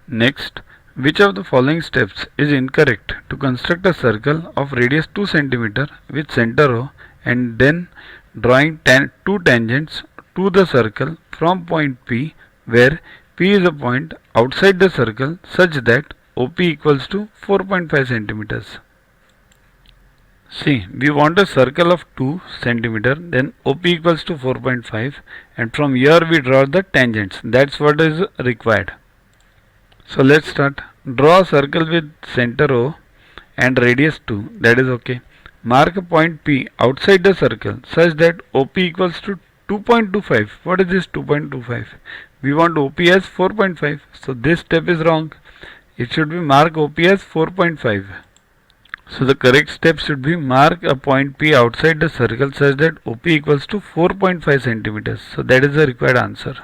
Next, which of the following steps is incorrect to construct a circle of radius 2 cm with center O and then drawing two tangents to the circle from point P, where P is a point outside the circle such that OP equals to 4.5 centimeters. See, we want a circle of 2 cm, then OP equals to 4.5, and from here we draw the tangents. That's what is required. So let's start. Draw a circle with center O and radius 2, that is okay. Mark a point P outside the circle such that OP equals to 2.25. What is this 2.25? We want OP as 4.5. So this step is wrong. It should be mark OP as 4.5. So the correct step should be mark a point P outside the circle such that OP equals to 4.5 centimeters. So that is the required answer.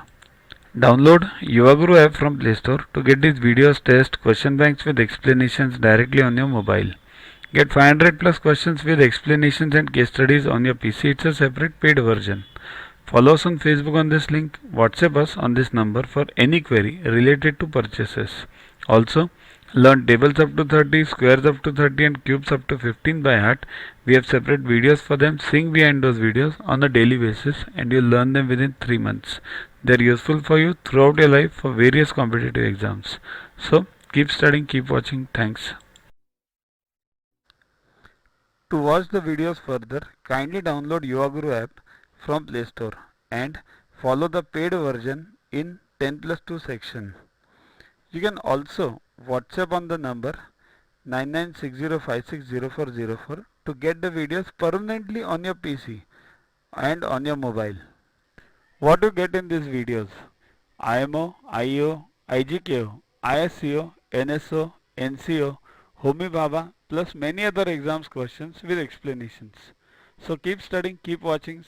Download Yuvaguru app from Play Store to get these videos, tests, question banks with explanations directly on your mobile. Get 500 plus questions with explanations and case studies on your PC. It's a separate paid version. Follow us on Facebook on this link. WhatsApp us on this number for any query related to purchases. Also, learn tables up to 30, squares up to 30 and cubes up to 15 by heart. We have separate videos for them. Sing behind those videos on a daily basis and you'll learn them within 3 months. They're useful for you throughout your life for various competitive exams. So, keep studying, keep watching. Thanks. To watch the videos further, kindly download Yuvaguru app from Play Store and follow the paid version in 10+2 section. You can also WhatsApp on the number 9960560404 to get the videos permanently on your PC and on your mobile. What you get in these videos? IMO, IO, IGKO, ISCO, NSO, NCO, Homi Bhabha plus many other exams questions with explanations. So keep studying, keep watching.